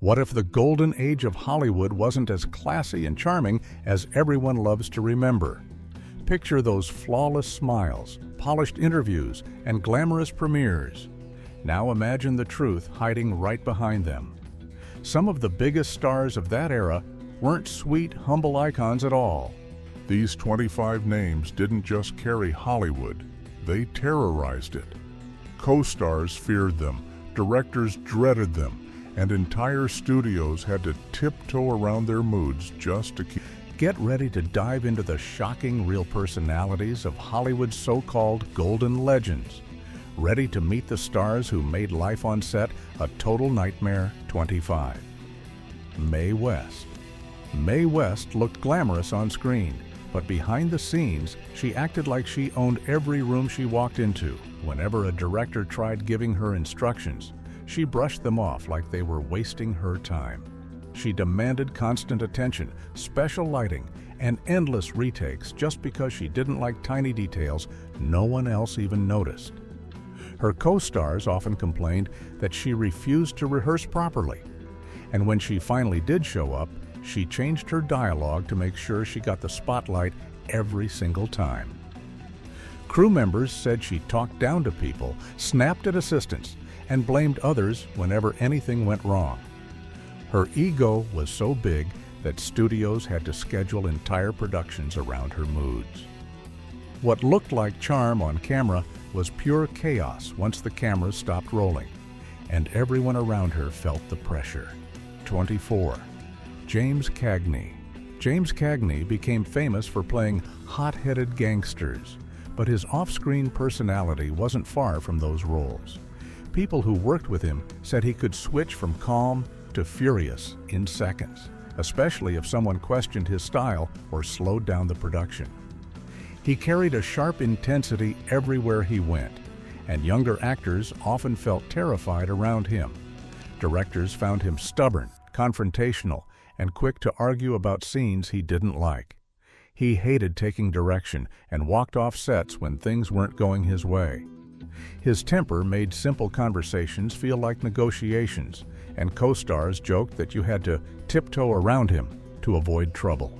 What if the golden age of Hollywood wasn't as classy and charming as everyone loves to remember? Picture those flawless smiles, polished interviews, and glamorous premieres. Now imagine the truth hiding right behind them. Some of the biggest stars of that era weren't sweet, humble icons at all. These 25 names didn't just carry Hollywood, they terrorized it. Co-stars feared them, directors dreaded them, and entire studios had to tiptoe around their moods just to keep. Get ready to dive into the shocking real personalities of Hollywood's so-called golden legends. Ready to meet the stars who made life on set a total nightmare. 25. Mae West. Mae West looked glamorous on screen, but behind the scenes, she acted like she owned every room she walked into. Whenever a director tried giving her instructions, she brushed them off like they were wasting her time. She demanded constant attention, special lighting, and endless retakes just because she didn't like tiny details no one else even noticed. Her co-stars often complained that she refused to rehearse properly, and when she finally did show up, she changed her dialogue to make sure she got the spotlight every single time. Crew members said she talked down to people, snapped at assistants, and blamed others whenever anything went wrong. Her ego was so big that studios had to schedule entire productions around her moods. What looked like charm on camera was pure chaos once the cameras stopped rolling, and everyone around her felt the pressure. 24. James Cagney. James Cagney became famous for playing hot-headed gangsters, but his off-screen personality wasn't far from those roles. People who worked with him said he could switch from calm to furious in seconds, especially if someone questioned his style or slowed down the production. He carried a sharp intensity everywhere he went, and younger actors often felt terrified around him. Directors found him stubborn, confrontational, and quick to argue about scenes he didn't like. He hated taking direction and walked off sets when things weren't going his way. His temper made simple conversations feel like negotiations, and co-stars joked that you had to tiptoe around him to avoid trouble.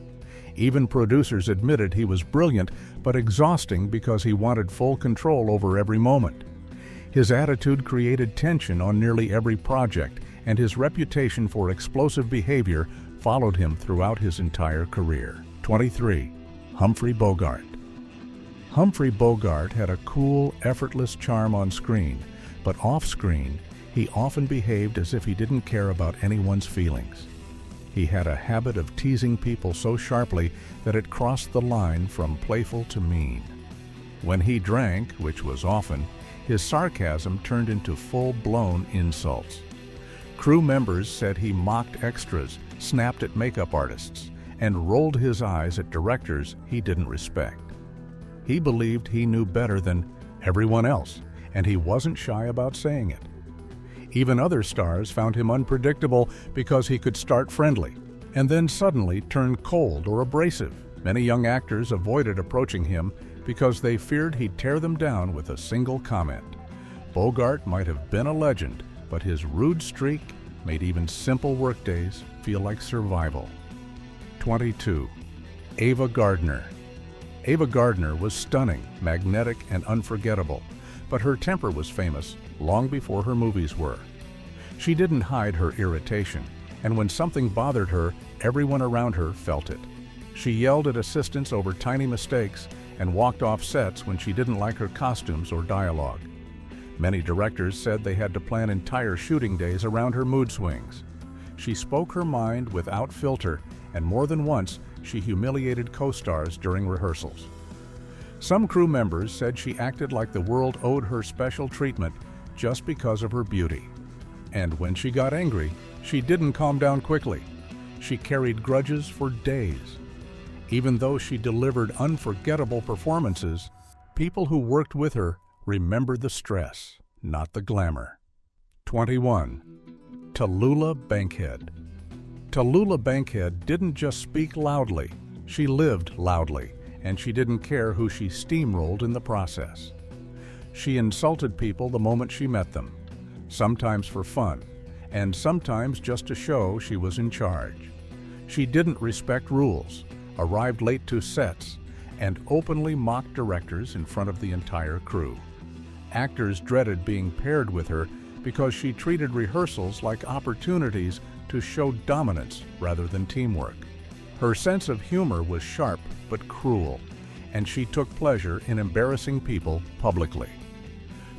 Even producers admitted he was brilliant but exhausting because he wanted full control over every moment. His attitude created tension on nearly every project, and his reputation for explosive behavior followed him throughout his entire career. 23. Humphrey Bogart. Humphrey Bogart had a cool, effortless charm on screen, but off-screen, he often behaved as if he didn't care about anyone's feelings. He had a habit of teasing people so sharply that it crossed the line from playful to mean. When he drank, which was often, his sarcasm turned into full-blown insults. Crew members said he mocked extras, snapped at makeup artists, and rolled his eyes at directors he didn't respect. He believed he knew better than everyone else, and he wasn't shy about saying it. Even other stars found him unpredictable because he could start friendly and then suddenly turn cold or abrasive. Many young actors avoided approaching him because they feared he'd tear them down with a single comment. Bogart might have been a legend, but his rude streak made even simple workdays feel like survival. 22. Ava Gardner. Ava Gardner was stunning, magnetic, and unforgettable, but her temper was famous long before her movies were. She didn't hide her irritation, and when something bothered her, everyone around her felt it. She yelled at assistants over tiny mistakes and walked off sets when she didn't like her costumes or dialogue. Many directors said they had to plan entire shooting days around her mood swings. She spoke her mind without filter, and more than once, she humiliated co-stars during rehearsals. Some crew members said she acted like the world owed her special treatment just because of her beauty. And when she got angry, she didn't calm down quickly. She carried grudges for days. Even though she delivered unforgettable performances, people who worked with her remembered the stress, not the glamour. 21. Tallulah Bankhead. Tallulah Bankhead didn't just speak loudly, she lived loudly, and she didn't care who she steamrolled in the process. She insulted people the moment she met them, sometimes for fun, and sometimes just to show she was in charge. She didn't respect rules, arrived late to sets, and openly mocked directors in front of the entire crew. Actors dreaded being paired with her because she treated rehearsals like opportunities to show dominance rather than teamwork. Her sense of humor was sharp but cruel, and she took pleasure in embarrassing people publicly.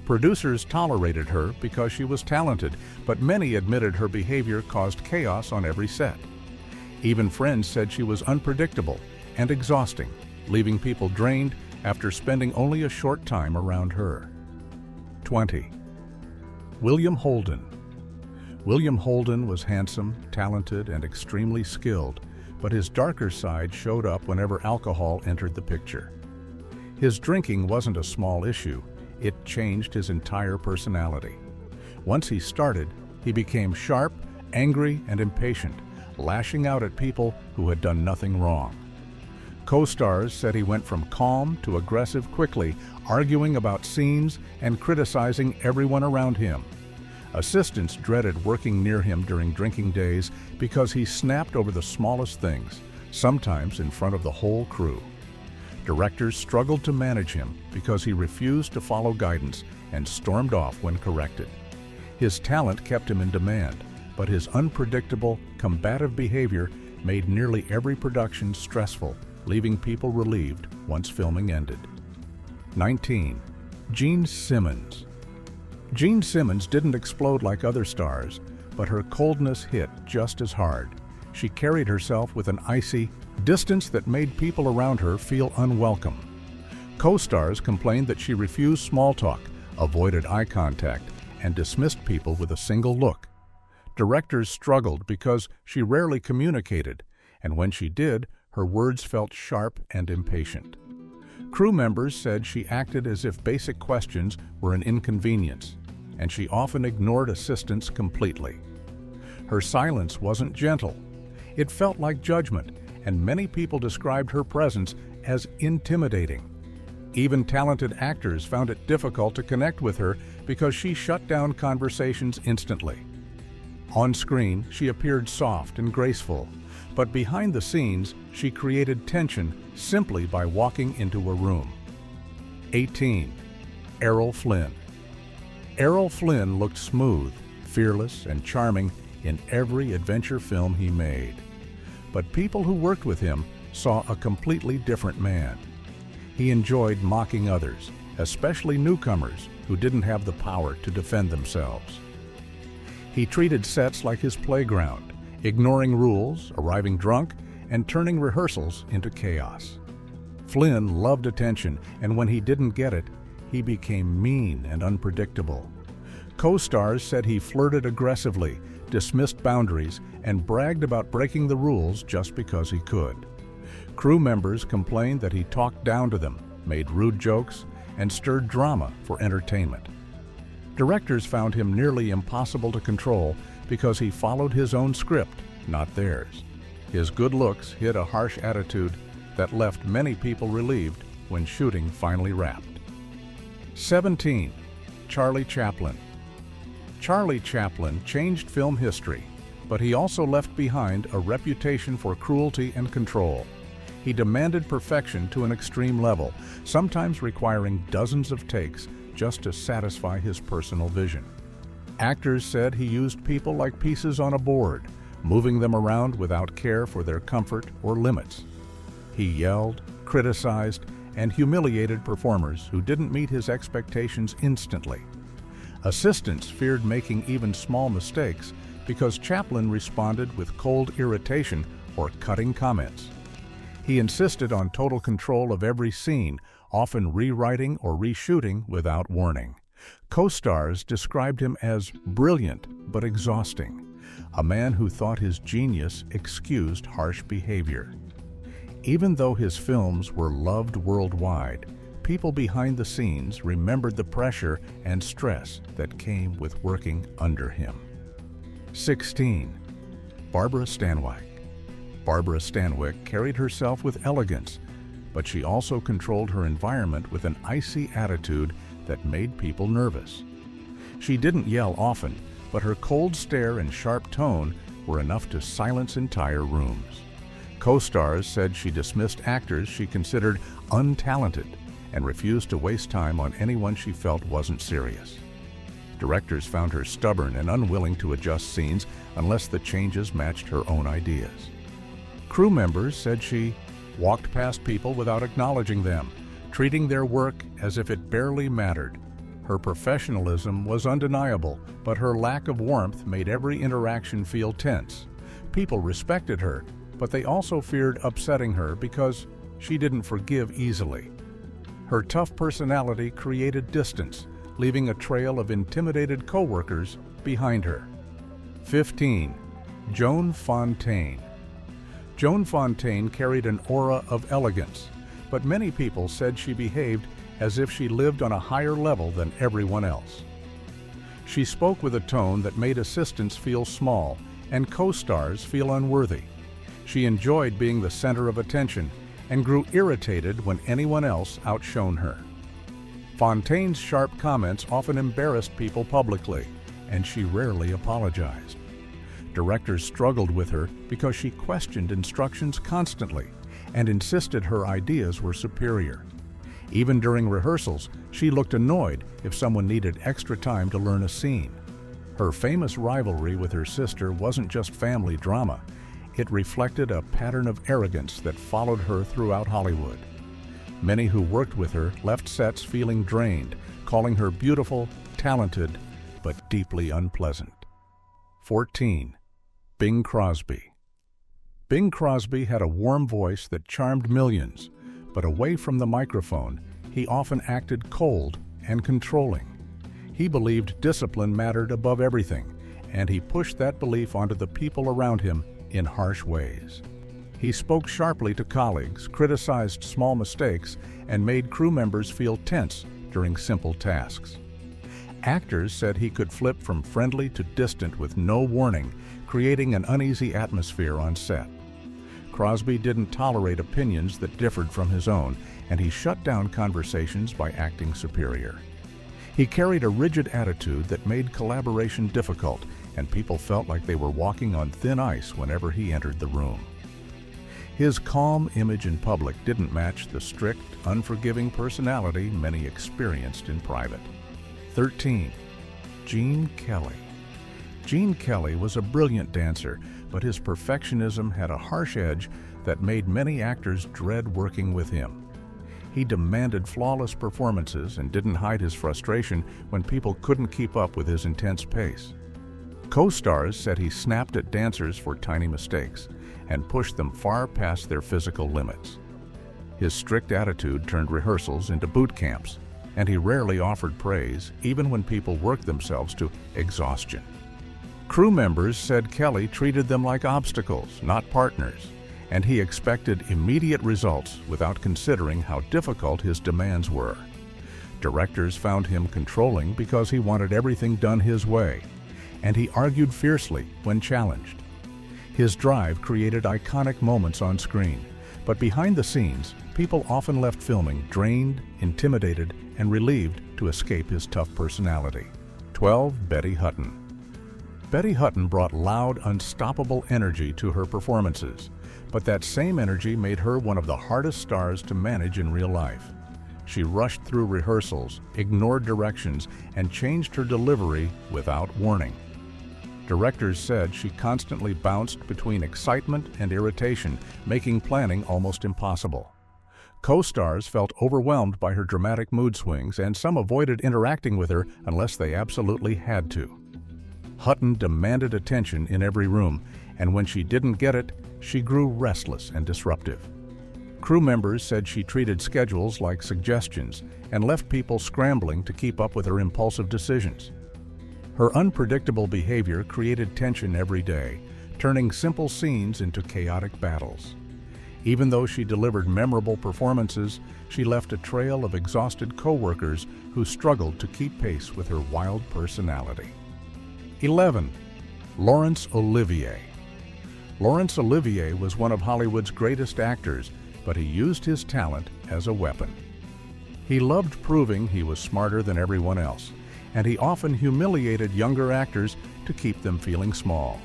Producers tolerated her because she was talented, but many admitted her behavior caused chaos on every set. Even friends said she was unpredictable and exhausting, leaving people drained after spending only a short time around her. 20. William Holden. William Holden was handsome, talented, and extremely skilled, but his darker side showed up whenever alcohol entered the picture. His drinking wasn't a small issue. It changed his entire personality. Once he started, he became sharp, angry, and impatient, lashing out at people who had done nothing wrong. Co-stars said he went from calm to aggressive quickly, arguing about scenes and criticizing everyone around him. Assistants dreaded working near him during drinking days because he snapped over the smallest things, sometimes in front of the whole crew. Directors struggled to manage him because he refused to follow guidance and stormed off when corrected. His talent kept him in demand, but his unpredictable, combative behavior made nearly every production stressful, leaving people relieved once filming ended. 19. Gene Simmons. Gene Simmons didn't explode like other stars, but her coldness hit just as hard. She carried herself with an icy distance that made people around her feel unwelcome. Co-stars complained that she refused small talk, avoided eye contact, and dismissed people with a single look. Directors struggled because she rarely communicated, and when she did, her words felt sharp and impatient. Crew members said she acted as if basic questions were an inconvenience, and she often ignored assistants completely. Her silence wasn't gentle. It felt like judgment, and many people described her presence as intimidating. Even talented actors found it difficult to connect with her because she shut down conversations instantly. On screen, she appeared soft and graceful, but behind the scenes, she created tension simply by walking into a room. 18. Errol Flynn. Errol Flynn looked smooth, fearless, and charming in every adventure film he made. But people who worked with him saw a completely different man. He enjoyed mocking others, especially newcomers who didn't have the power to defend themselves. He treated sets like his playground, ignoring rules, arriving drunk, and turning rehearsals into chaos. Flynn loved attention, and when he didn't get it, he became mean and unpredictable. Co-stars said he flirted aggressively, dismissed boundaries, and bragged about breaking the rules just because he could. Crew members complained that he talked down to them, made rude jokes, and stirred drama for entertainment. Directors found him nearly impossible to control because he followed his own script, not theirs. His good looks hid a harsh attitude that left many people relieved when shooting finally wrapped. 17. Charlie Chaplin. Charlie Chaplin changed film history, but he also left behind a reputation for cruelty and control. He demanded perfection to an extreme level, sometimes requiring dozens of takes just to satisfy his personal vision. Actors said he used people like pieces on a board, moving them around without care for their comfort or limits. He yelled, criticized, and humiliated performers who didn't meet his expectations instantly. Assistants feared making even small mistakes because Chaplin responded with cold irritation or cutting comments. He insisted on total control of every scene, often rewriting or reshooting without warning. Co-stars described him as brilliant but exhausting, a man who thought his genius excused harsh behavior. Even though his films were loved worldwide, people behind the scenes remembered the pressure and stress that came with working under him. 16. Barbara Stanwyck. Barbara Stanwyck carried herself with elegance, but she also controlled her environment with an icy attitude that made people nervous. She didn't yell often, but her cold stare and sharp tone were enough to silence entire rooms. Co-stars said she dismissed actors she considered untalented and refused to waste time on anyone she felt wasn't serious. Directors found her stubborn and unwilling to adjust scenes unless the changes matched her own ideas. Crew members said she walked past people without acknowledging them, treating their work as if it barely mattered. Her professionalism was undeniable, but her lack of warmth made every interaction feel tense. People respected her, but they also feared upsetting her because she didn't forgive easily. Her tough personality created distance, leaving a trail of intimidated coworkers behind her. 15. Joan Fontaine. Joan Fontaine carried an aura of elegance, but many people said she behaved as if she lived on a higher level than everyone else. She spoke with a tone that made assistants feel small and co-stars feel unworthy. She enjoyed being the center of attention and grew irritated when anyone else outshone her. Fontaine's sharp comments often embarrassed people publicly, and she rarely apologized. Directors struggled with her because she questioned instructions constantly and insisted her ideas were superior. Even during rehearsals, she looked annoyed if someone needed extra time to learn a scene. Her famous rivalry with her sister wasn't just family drama. It reflected a pattern of arrogance that followed her throughout Hollywood. Many who worked with her left sets feeling drained, calling her beautiful, talented, but deeply unpleasant. 14. Bing Crosby. Bing Crosby had a warm voice that charmed millions, but away from the microphone, he often acted cold and controlling. He believed discipline mattered above everything, and he pushed that belief onto the people around him in harsh ways. He spoke sharply to colleagues, criticized small mistakes, and made crew members feel tense during simple tasks. Actors said he could flip from friendly to distant with no warning, creating an uneasy atmosphere on set. Crosby didn't tolerate opinions that differed from his own, and he shut down conversations by acting superior. He carried a rigid attitude that made collaboration difficult, and people felt like they were walking on thin ice whenever he entered the room. His calm image in public didn't match the strict, unforgiving personality many experienced in private. 13. Gene Kelly. Gene Kelly was a brilliant dancer, but his perfectionism had a harsh edge that made many actors dread working with him. He demanded flawless performances and didn't hide his frustration when people couldn't keep up with his intense pace. Co-stars said he snapped at dancers for tiny mistakes and pushed them far past their physical limits. His strict attitude turned rehearsals into boot camps, and he rarely offered praise even when people worked themselves to exhaustion. Crew members said Kelly treated them like obstacles, not partners, and he expected immediate results without considering how difficult his demands were. Directors found him controlling because he wanted everything done his way, and he argued fiercely when challenged. His drive created iconic moments on screen, but behind the scenes, people often left filming drained, intimidated, and relieved to escape his tough personality. 12. Betty Hutton. Betty Hutton brought loud, unstoppable energy to her performances, but that same energy made her one of the hardest stars to manage in real life. She rushed through rehearsals, ignored directions, and changed her delivery without warning. Directors said she constantly bounced between excitement and irritation, making planning almost impossible. Co-stars felt overwhelmed by her dramatic mood swings, and some avoided interacting with her unless they absolutely had to. Hutton demanded attention in every room, and when she didn't get it, she grew restless and disruptive. Crew members said she treated schedules like suggestions and left people scrambling to keep up with her impulsive decisions. Her unpredictable behavior created tension every day, turning simple scenes into chaotic battles. Even though she delivered memorable performances, she left a trail of exhausted co-workers who struggled to keep pace with her wild personality. 11. Laurence Olivier. Laurence Olivier was one of Hollywood's greatest actors, but he used his talent as a weapon. He loved proving he was smarter than everyone else, and he often humiliated younger actors to keep them feeling small.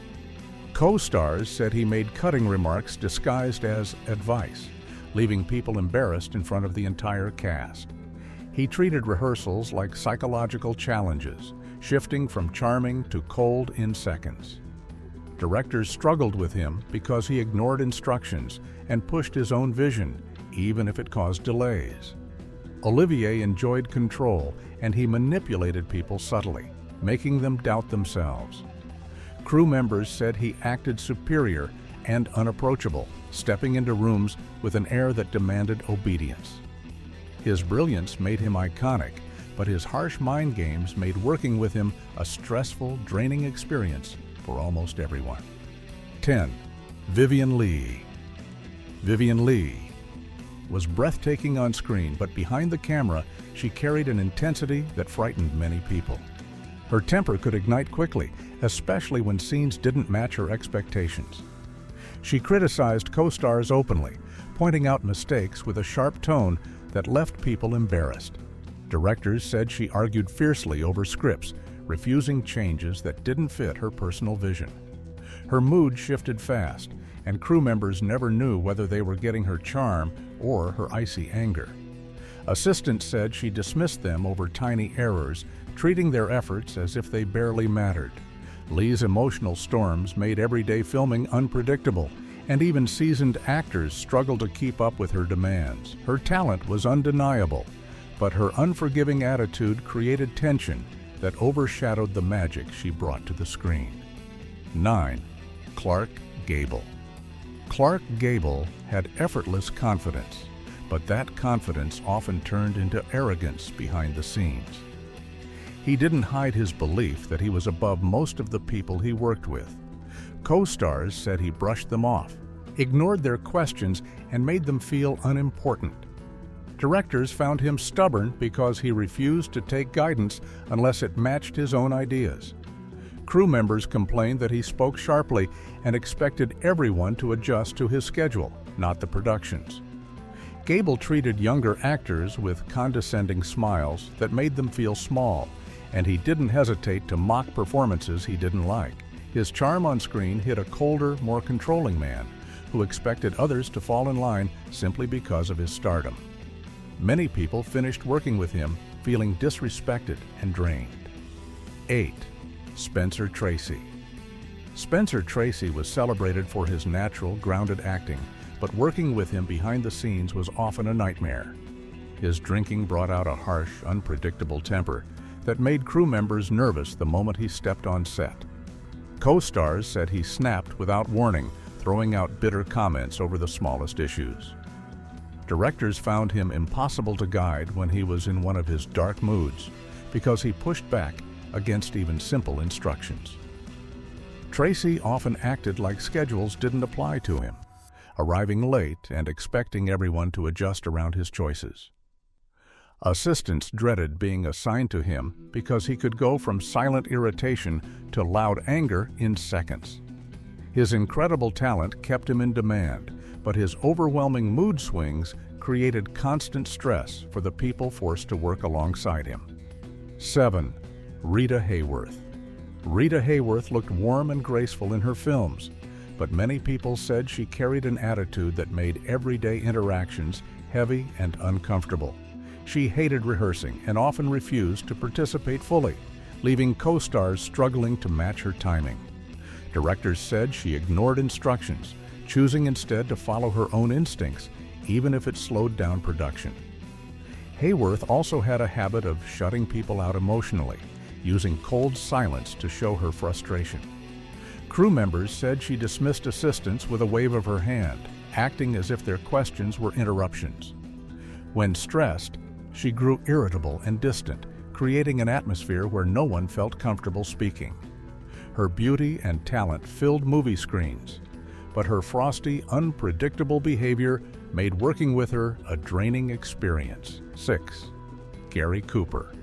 Co-stars said he made cutting remarks disguised as advice, leaving people embarrassed in front of the entire cast. He treated rehearsals like psychological challenges, shifting from charming to cold in seconds. Directors struggled with him because he ignored instructions and pushed his own vision, even if it caused delays. Olivier enjoyed control, and he manipulated people subtly, making them doubt themselves. Crew members said he acted superior and unapproachable, stepping into rooms with an air that demanded obedience. His brilliance made him iconic, but his harsh mind games made working with him a stressful, draining experience for almost everyone. 10. Vivien Leigh. Vivien Leigh was breathtaking on screen, but behind the camera, she carried an intensity that frightened many people. Her temper could ignite quickly, especially when scenes didn't match her expectations. She criticized co-stars openly, pointing out mistakes with a sharp tone that left people embarrassed. Directors said she argued fiercely over scripts, refusing changes that didn't fit her personal vision. Her mood shifted fast, and crew members never knew whether they were getting her charm or her icy anger. Assistants said she dismissed them over tiny errors, treating their efforts as if they barely mattered. Leigh's emotional storms made everyday filming unpredictable, and even seasoned actors struggled to keep up with her demands. Her talent was undeniable, but her unforgiving attitude created tension that overshadowed the magic she brought to the screen. 9. Clark Gable. Clark Gable had effortless confidence, but that confidence often turned into arrogance behind the scenes. He didn't hide his belief that he was above most of the people he worked with. Co-stars said he brushed them off, ignored their questions, and made them feel unimportant. Directors found him stubborn because he refused to take guidance unless it matched his own ideas. Crew members complained that he spoke sharply and expected everyone to adjust to his schedule, not the production's. Gable treated younger actors with condescending smiles that made them feel small, and he didn't hesitate to mock performances he didn't like. His charm on screen hid a colder, more controlling man who expected others to fall in line simply because of his stardom. Many people finished working with him feeling disrespected and drained. 8. Spencer Tracy. Spencer Tracy was celebrated for his natural, grounded acting, but working with him behind the scenes was often a nightmare. His drinking brought out a harsh, unpredictable temper that made crew members nervous the moment he stepped on set. Co-stars said he snapped without warning, throwing out bitter comments over the smallest issues. Directors found him impossible to guide when he was in one of his dark moods because he pushed back against even simple instructions. Tracy often acted like schedules didn't apply to him, arriving late and expecting everyone to adjust around his choices. Assistants dreaded being assigned to him because he could go from silent irritation to loud anger in seconds. His incredible talent kept him in demand, but his overwhelming mood swings created constant stress for the people forced to work alongside him. 7. Rita Hayworth. Rita Hayworth looked warm and graceful in her films, but many people said she carried an attitude that made everyday interactions heavy and uncomfortable. She hated rehearsing and often refused to participate fully, leaving co-stars struggling to match her timing. Directors said she ignored instructions, choosing instead to follow her own instincts, even if it slowed down production. Hayworth also had a habit of shutting people out emotionally, using cold silence to show her frustration. Crew members said she dismissed assistants with a wave of her hand, acting as if their questions were interruptions. When stressed, she grew irritable and distant, creating an atmosphere where no one felt comfortable speaking. Her beauty and talent filled movie screens, but her frosty, unpredictable behavior made working with her a draining experience. 6. Gary Cooper.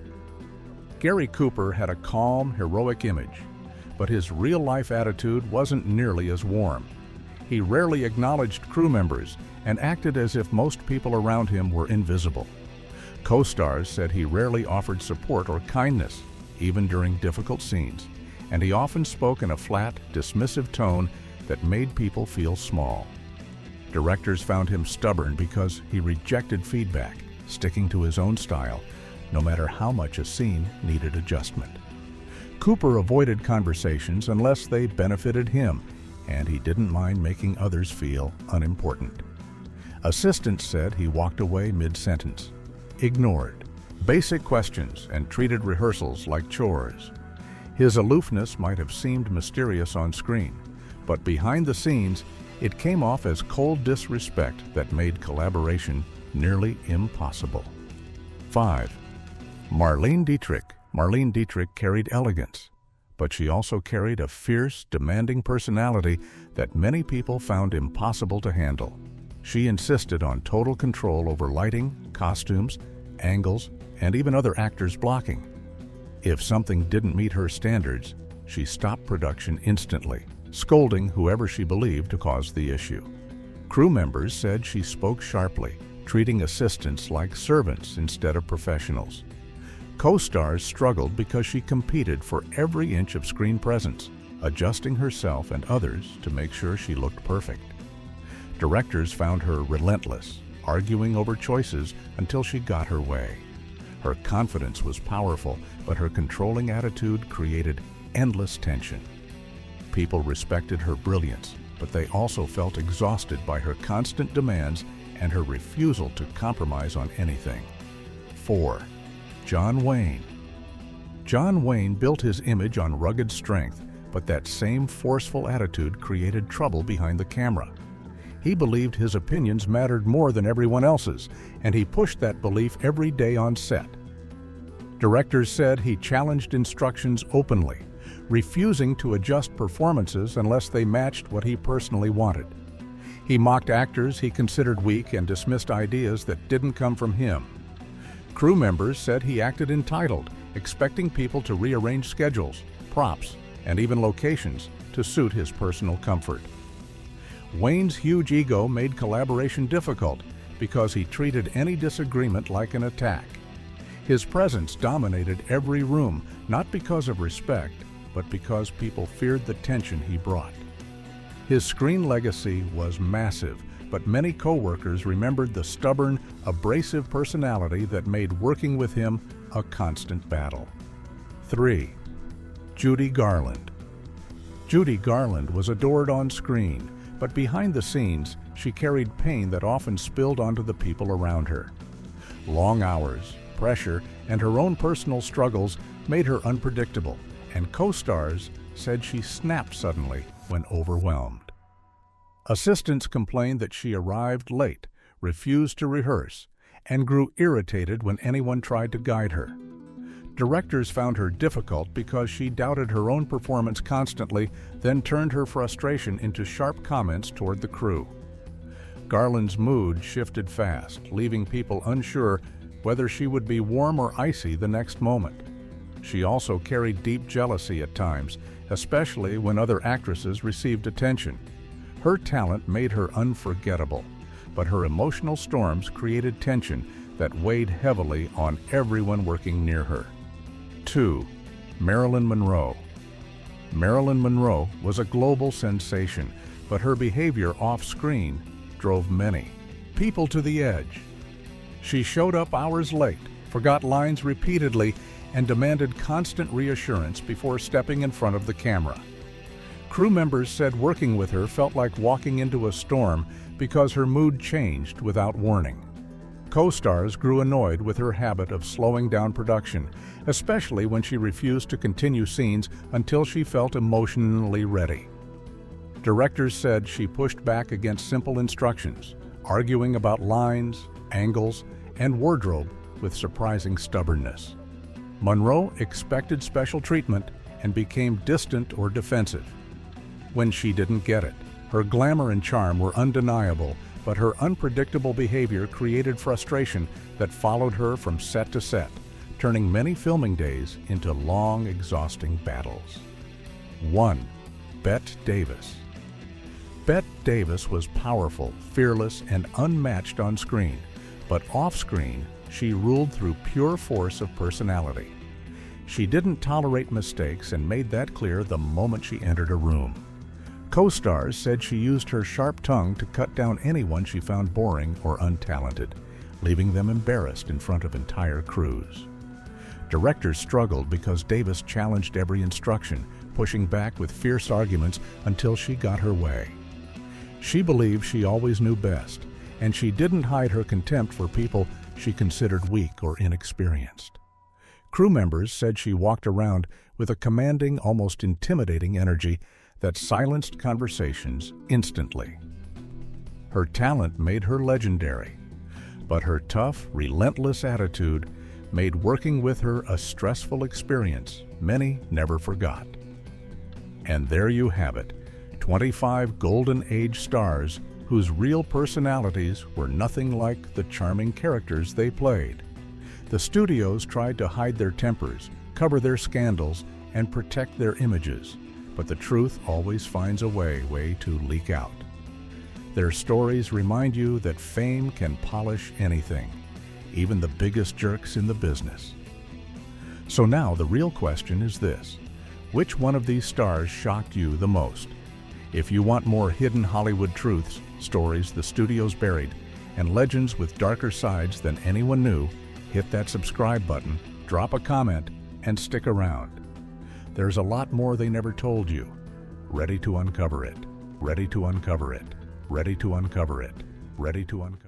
Gary Cooper had a calm, heroic image, but his real-life attitude wasn't nearly as warm. He rarely acknowledged crew members and acted as if most people around him were invisible. Co-stars said he rarely offered support or kindness, even during difficult scenes, and he often spoke in a flat, dismissive tone that made people feel small. Directors found him stubborn because he rejected feedback, sticking to his own style, no matter how much a scene needed adjustment. Cooper avoided conversations unless they benefited him, and he didn't mind making others feel unimportant. Assistants said he walked away mid-sentence, ignored basic questions, and treated rehearsals like chores. His aloofness might have seemed mysterious on screen, but behind the scenes, it came off as cold disrespect that made collaboration nearly impossible. 5. Marlene Dietrich. Marlene Dietrich carried elegance, but she also carried a fierce, demanding personality that many people found impossible to handle. She insisted on total control over lighting, costumes, angles, and even other actors' blocking. If something didn't meet her standards, she stopped production instantly, scolding whoever she believed to cause the issue. Crew members said she spoke sharply, treating assistants like servants instead of professionals. Co-stars struggled because she competed for every inch of screen presence, adjusting herself and others to make sure she looked perfect. Directors found her relentless, arguing over choices until she got her way. Her confidence was powerful, but her controlling attitude created endless tension. People respected her brilliance, but they also felt exhausted by her constant demands and her refusal to compromise on anything. 4. John Wayne. John Wayne built his image on rugged strength, but that same forceful attitude created trouble behind the camera. He believed his opinions mattered more than everyone else's, and he pushed that belief every day on set. Directors said he challenged instructions openly, refusing to adjust performances unless they matched what he personally wanted. He mocked actors he considered weak and dismissed ideas that didn't come from him. Crew members said he acted entitled, expecting people to rearrange schedules, props, and even locations to suit his personal comfort. Wayne's huge ego made collaboration difficult because he treated any disagreement like an attack. His presence dominated every room, not because of respect, but because people feared the tension he brought. His screen legacy was massive, but many co-workers remembered the stubborn, abrasive personality that made working with him a constant battle. 3. Judy Garland. Judy Garland was adored on screen, but behind the scenes, she carried pain that often spilled onto the people around her. Long hours, pressure, and her own personal struggles made her unpredictable, and co-stars said she snapped suddenly when overwhelmed. Assistants complained that she arrived late, refused to rehearse, and grew irritated when anyone tried to guide her. Directors found her difficult because she doubted her own performance constantly, then turned her frustration into sharp comments toward the crew. Garland's mood shifted fast, leaving people unsure whether she would be warm or icy the next moment. She also carried deep jealousy at times, especially when other actresses received attention. Her talent made her unforgettable, but her emotional storms created tension that weighed heavily on everyone working near her. 2. Marilyn Monroe. Marilyn Monroe was a global sensation, but her behavior off-screen drove many people to the edge. She showed up hours late, forgot lines repeatedly, and demanded constant reassurance before stepping in front of the camera. Crew members said working with her felt like walking into a storm because her mood changed without warning. Co-stars grew annoyed with her habit of slowing down production, especially when she refused to continue scenes until she felt emotionally ready. Directors said she pushed back against simple instructions, arguing about lines, angles, and wardrobe with surprising stubbornness. Monroe expected special treatment and became distant or defensive when she didn't get it. Her glamour and charm were undeniable, but her unpredictable behavior created frustration that followed her from set to set, turning many filming days into long, exhausting battles. 1. Bette Davis. Bette Davis was powerful, fearless, and unmatched on screen, but off-screen, she ruled through pure force of personality. She didn't tolerate mistakes and made that clear the moment she entered a room. Co-stars said she used her sharp tongue to cut down anyone she found boring or untalented, leaving them embarrassed in front of entire crews. Directors struggled because Davis challenged every instruction, pushing back with fierce arguments until she got her way. She believed she always knew best, and she didn't hide her contempt for people she considered weak or inexperienced. Crew members said she walked around with a commanding, almost intimidating energy that silenced conversations instantly. Her talent made her legendary, but her tough, relentless attitude made working with her a stressful experience many never forgot. And there you have it, 25 Golden Age stars whose real personalities were nothing like the charming characters they played. The studios tried to hide their tempers, cover their scandals, and protect their images, but the truth always finds a way to leak out. Their stories remind you that fame can polish anything, even the biggest jerks in the business. So now the real question is this: which one of these stars shocked you the most? If you want more hidden Hollywood truths, stories the studios buried, and legends with darker sides than anyone knew, hit that subscribe button, drop a comment, and stick around. There's a lot more they never told you. Ready to uncover it. Ready to uncover it. Ready to uncover it. Ready to uncover it.